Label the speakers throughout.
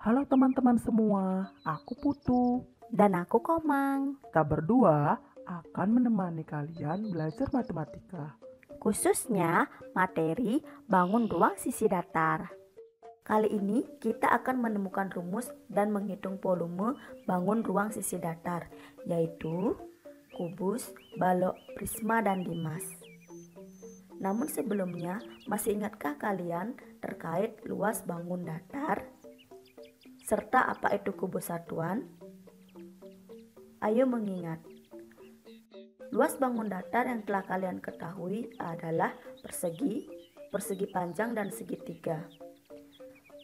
Speaker 1: Halo teman-teman semua, aku Putu.
Speaker 2: Dan aku Komang,
Speaker 1: Kita berdua akan menemani kalian belajar matematika.
Speaker 2: khususnya materi bangun ruang sisi datar. Kali ini kita akan menemukan rumus dan menghitung volume bangun ruang sisi datar, yaitu kubus, balok, prisma, dan limas. Namun sebelumnya, masih ingatkah kalian terkait luas bangun datar? Serta apa itu kubus satuan? Ayo mengingat. Luas bangun datar yang telah kalian ketahui adalah persegi, persegi panjang, dan segitiga.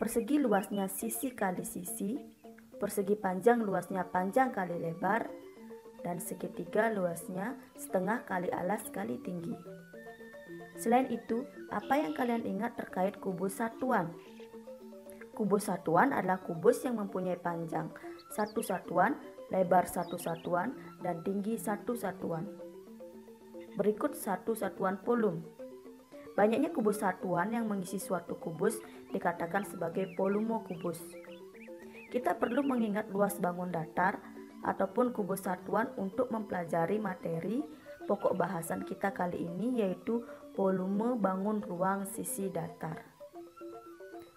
Speaker 2: Persegi luasnya sisi kali sisi, persegi panjang luasnya panjang kali lebar, dan segitiga luasnya setengah kali alas kali tinggi. Selain itu, apa yang kalian ingat terkait kubus satuan? Kubus satuan adalah kubus yang mempunyai panjang satu satuan, lebar satu satuan, dan tinggi satu satuan. Berikut satu satuan volume. Banyaknya kubus satuan yang mengisi suatu kubus dikatakan sebagai volume kubus. Kita perlu mengingat luas bangun datar ataupun kubus satuan untuk mempelajari materi pokok bahasan kita kali ini, yaitu volume bangun ruang sisi datar.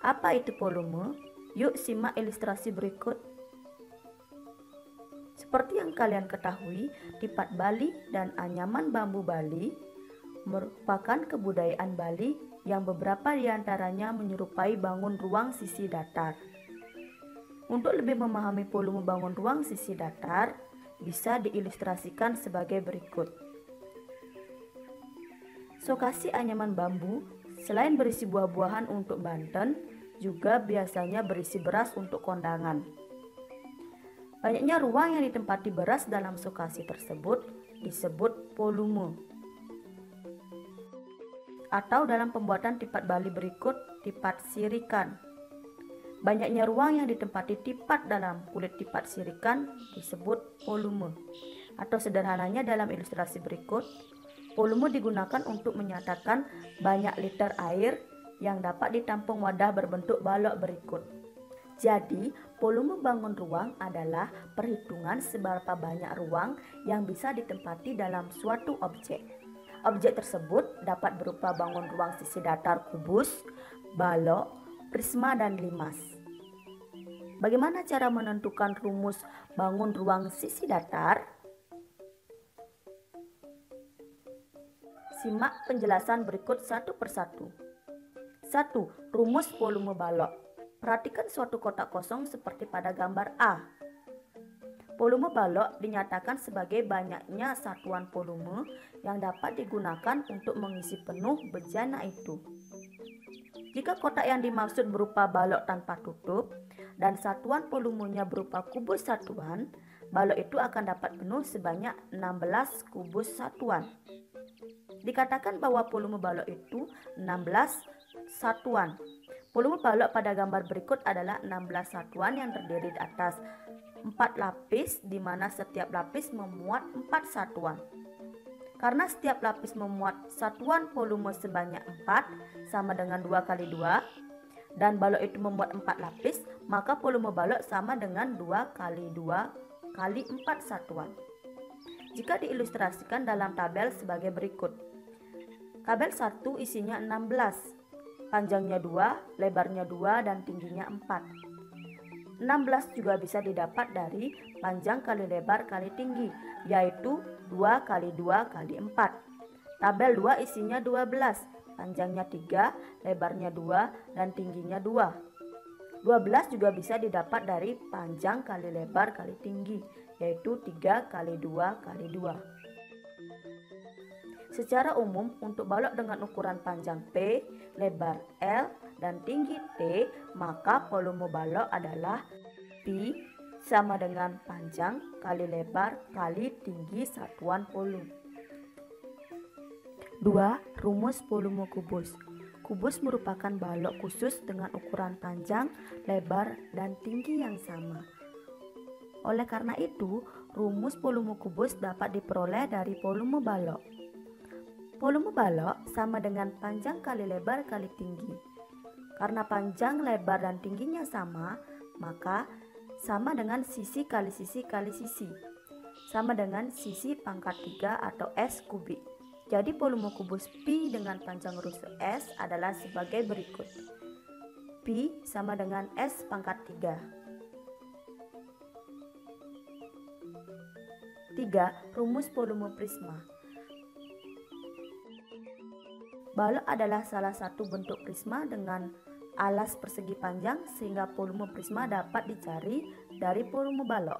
Speaker 2: Apa itu volume? Yuk simak ilustrasi berikut. Seperti yang kalian ketahui, tipat Bali dan anyaman bambu Bali merupakan kebudayaan Bali yang beberapa diantaranya menyerupai bangun ruang sisi datar. Untuk lebih memahami volume bangun ruang sisi datar, bisa diilustrasikan sebagai berikut. Sokasi anyaman bambu selain berisi buah-buahan untuk Banten, juga biasanya berisi beras untuk kondangan. Banyaknya ruang yang ditempati beras dalam sokasi tersebut disebut volume. Atau dalam pembuatan tipat Bali berikut, tipat sirikan. Banyaknya ruang yang ditempati tipat dalam kulit tipat sirikan disebut volume. Atau sederhananya dalam ilustrasi berikut, volume digunakan untuk menyatakan banyak liter air yang dapat ditampung wadah berbentuk balok berikut. Jadi, volume bangun ruang adalah perhitungan seberapa banyak ruang yang bisa ditempati dalam suatu objek. Objek tersebut dapat berupa bangun ruang sisi datar kubus, balok, prisma, dan limas. Bagaimana cara menentukan rumus bangun ruang sisi datar? Simak penjelasan berikut satu persatu. 1. Rumus volume balok. Perhatikan suatu kotak kosong seperti pada gambar A. Volume balok dinyatakan sebagai banyaknya satuan volume yang dapat digunakan untuk mengisi penuh bejana itu. Jika kotak yang dimaksud berupa balok tanpa tutup dan satuan volumenya berupa kubus satuan, balok itu akan dapat penuh sebanyak 16 kubus satuan. Dikatakan bahwa volume balok itu 16 satuan. Volume balok pada gambar berikut adalah 16 satuan yang terdiri atas 4 lapis, di mana setiap lapis memuat 4 satuan. Karena setiap lapis memuat satuan volume sebanyak 4 sama dengan 2 kali 2, dan balok itu memuat 4 lapis, maka volume balok sama dengan 2 kali 2 kali 4 satuan. Jika diilustrasikan dalam tabel sebagai berikut. Tabel 1 isinya 16. Panjangnya 2, lebarnya 2, dan tingginya 4. 16 juga bisa didapat dari panjang kali lebar kali tinggi, yaitu 2 kali 2 kali 4. Tabel 2 isinya 12, panjangnya 3, lebarnya 2, dan tingginya 2. 12 juga bisa didapat dari panjang kali lebar kali tinggi, yaitu 3 kali 2 kali 2. Secara umum, untuk balok dengan ukuran panjang P, lebar L, dan tinggi T, maka volume balok adalah Pi sama dengan panjang kali lebar kali tinggi satuan volume. 2. Rumus volume kubus. Kubus merupakan balok khusus dengan ukuran panjang, lebar, dan tinggi yang sama. Oleh karena itu, rumus volume kubus dapat diperoleh dari volume balok. Volume balok sama dengan panjang kali lebar kali tinggi. Karena panjang, lebar, dan tingginya sama, maka sama dengan sisi kali sisi kali sisi, sama dengan sisi pangkat 3 atau S kubik. Jadi volume kubus pi dengan panjang rusuk S adalah sebagai berikut. Pi sama dengan S pangkat 3. 3. Rumus volume prisma. Balok adalah salah satu bentuk prisma dengan alas persegi panjang sehingga volume prisma dapat dicari dari volume balok,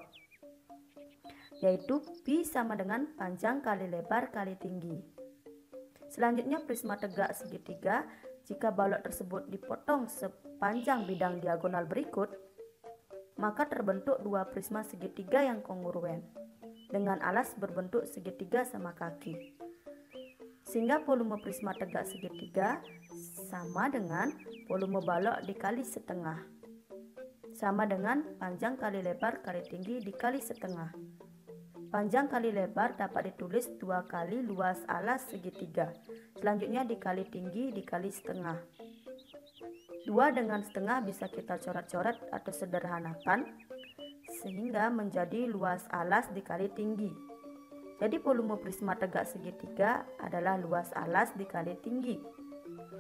Speaker 2: yaitu pi sama dengan panjang kali lebar kali tinggi. Selanjutnya prisma tegak segitiga, jika balok tersebut dipotong sepanjang bidang diagonal berikut, maka terbentuk dua prisma segitiga yang kongruen dengan alas berbentuk segitiga sama kaki. Sehingga volume prisma tegak segitiga sama dengan volume balok dikali setengah, sama dengan panjang kali lebar kali tinggi dikali setengah. Panjang kali lebar dapat ditulis 2 kali luas alas segitiga, selanjutnya dikali tinggi dikali setengah. 2 dengan setengah bisa kita coret-coret atau sederhanakan sehingga menjadi luas alas dikali tinggi. Jadi volume prisma tegak segitiga adalah luas alas dikali tinggi.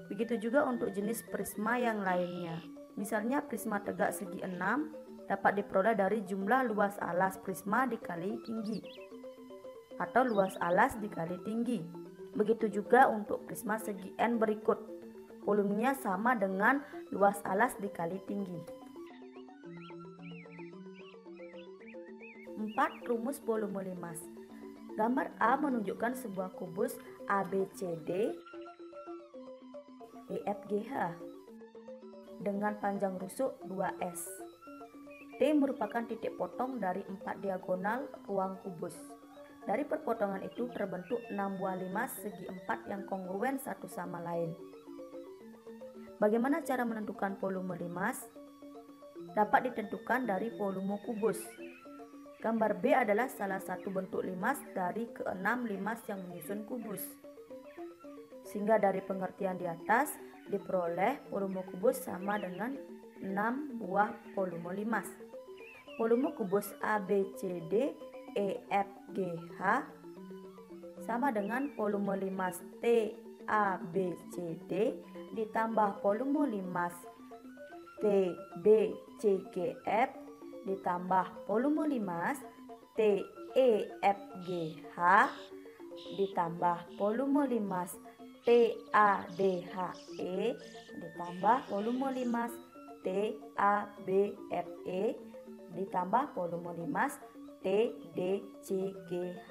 Speaker 2: Begitu juga untuk jenis prisma yang lainnya. Misalnya prisma tegak segi 6 dapat diperoleh dari jumlah luas alas prisma dikali tinggi atau luas alas dikali tinggi. Begitu juga untuk prisma segi n berikut. Volumenya sama dengan luas alas dikali tinggi. 4. Rumus volume limas. Gambar A menunjukkan sebuah kubus ABCD EFGH dengan panjang rusuk 2S. D merupakan titik potong dari 4 diagonal ruang kubus. Dari perpotongan itu terbentuk 6 buah limas segi 4 yang kongruen satu sama lain. Bagaimana cara menentukan volume limas? Dapat ditentukan dari volume kubus. Gambar B adalah salah satu bentuk limas dari ke-6 limas yang menyusun kubus. Sehingga dari pengertian di atas diperoleh volume kubus sama dengan 6 buah volume limas. Volume kubus ABCD EFGH sama dengan volume limas TABCD ditambah volume limas TBCGF ditambah volume limas TEFGH ditambah volume limas TADHE ditambah volume limas TABFE ditambah volume limas TDCGH.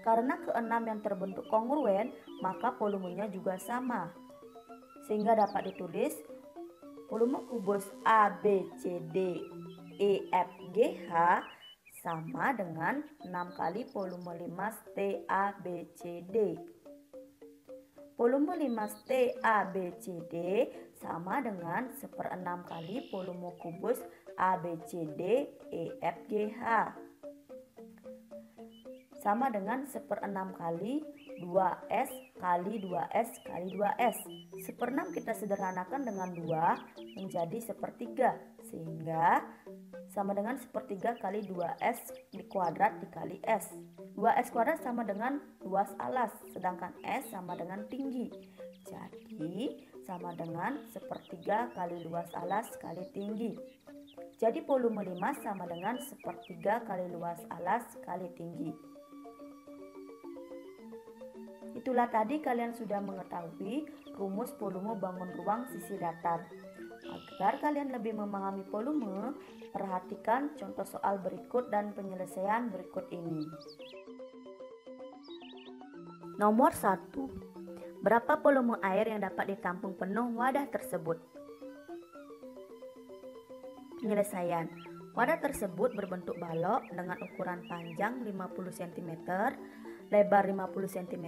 Speaker 2: Karena keenam yang terbentuk kongruen, maka volumenya juga sama. Sehingga dapat ditulis volume kubus ABCD EFGH sama dengan 6 kali volume limas TABCD. Volume limas TABCD sama dengan 1/6 kali volume kubus ABCD EFGH. Sama dengan 1/6 kali 2S kali 2S kali 2S. 1/6 kita sederhanakan dengan 2 menjadi 1/3, sehingga sama dengan 1/3 kali 2S di kuadrat dikali S. 2S kuadrat sama dengan luas alas, sedangkan S sama dengan tinggi. Jadi sama dengan 1/3 kali luas alas kali tinggi. Jadi volume limas sama dengan 1/3 kali luas alas kali tinggi. Itulah tadi kalian sudah mengetahui rumus volume bangun ruang sisi datar. Agar kalian lebih memahami volume, perhatikan contoh soal berikut dan penyelesaian berikut ini. Nomor 1. Berapa volume air yang dapat ditampung penuh wadah tersebut? Penyelesaian. Wadah tersebut berbentuk balok dengan ukuran panjang 50 cm, lebar 50 cm,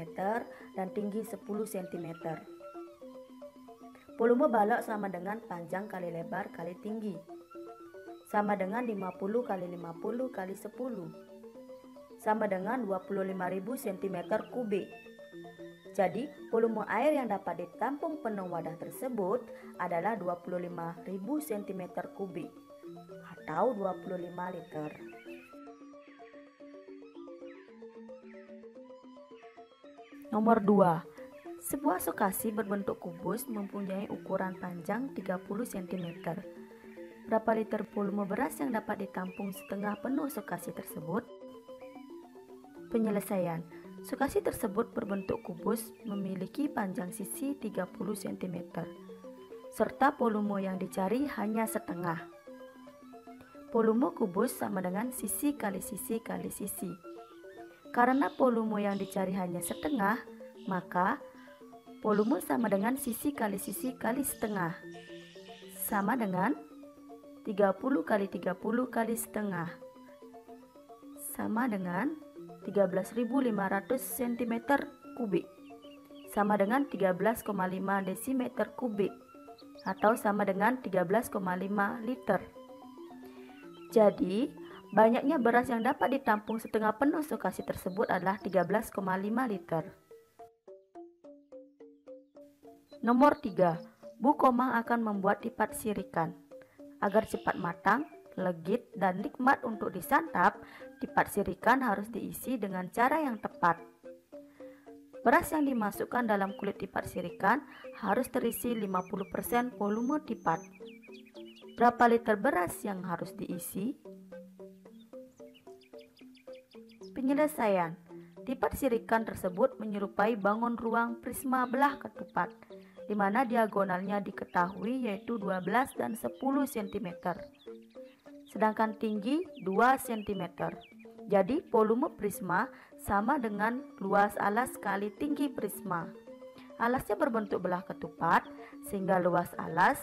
Speaker 2: dan tinggi 10 cm. Volume balok sama dengan panjang kali lebar kali tinggi, sama dengan 50 kali 50 kali 10, sama dengan 25.000 cm3. Jadi, volume air yang dapat ditampung penuh wadah tersebut adalah 25.000 cm3. atau 25 liter. Nomor 2. Sebuah sokasi berbentuk kubus mempunyai ukuran panjang 30 cm. Berapa liter volume beras yang dapat ditampung setengah penuh sokasi tersebut? Penyelesaian. Sokasi tersebut berbentuk kubus memiliki panjang sisi 30 cm, serta volume yang dicari hanya setengah. Volume kubus sama dengan sisi kali sisi kali sisi. Karena volume yang dicari hanya setengah, maka volume sama dengan sisi kali setengah, sama dengan 30 kali 30 kali setengah, sama dengan 13.500 cm kubik, sama dengan 13,5 desimeter kubik, atau sama dengan 13,5 liter. Jadi, banyaknya beras yang dapat ditampung setengah penuh sokasi tersebut adalah 13,5 liter. Nomor 3. Bu Komang akan membuat tipat sirikan. Agar cepat matang, legit, dan nikmat untuk disantap, tipat sirikan harus diisi dengan cara yang tepat. Beras yang dimasukkan dalam kulit tipat sirikan harus terisi 50% volume tipat. Berapa liter beras yang harus diisi? Penyelesaian. Tipat sirikan tersebut menyerupai bangun ruang prisma belah ketupat, di mana diagonalnya diketahui yaitu 12 dan 10 cm. Sedangkan tinggi 2 cm. Jadi volume prisma sama dengan luas alas kali tinggi prisma. Alasnya berbentuk belah ketupat, sehingga luas alas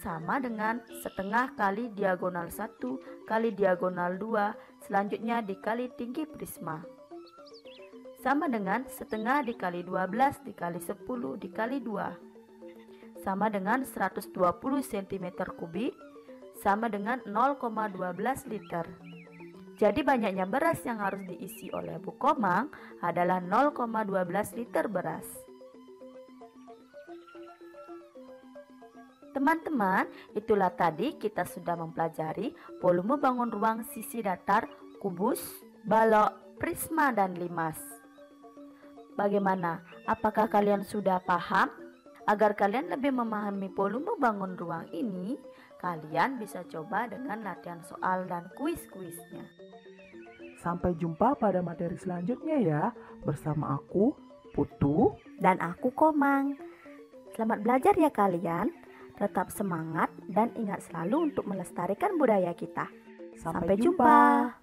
Speaker 2: sama dengan setengah kali diagonal 1 kali diagonal 2, selanjutnya dikali tinggi prisma. Sama dengan setengah dikali 12 dikali 10 dikali 2. Sama dengan 120 cm kubik, sama dengan 0,12 liter. Jadi banyaknya beras yang harus diisi oleh Bu Komang adalah 0,12 liter beras. Teman-teman, itulah tadi kita sudah mempelajari volume bangun ruang sisi datar, kubus, balok, prisma, dan limas. Bagaimana? Apakah kalian sudah paham? Agar kalian lebih memahami volume bangun ruang ini, kalian bisa coba dengan latihan soal dan kuis-kuisnya.
Speaker 1: Sampai jumpa pada materi selanjutnya ya, bersama aku, Putu,
Speaker 2: dan aku Komang. Selamat belajar ya kalian. Tetap semangat dan ingat selalu untuk melestarikan budaya kita. Sampai jumpa.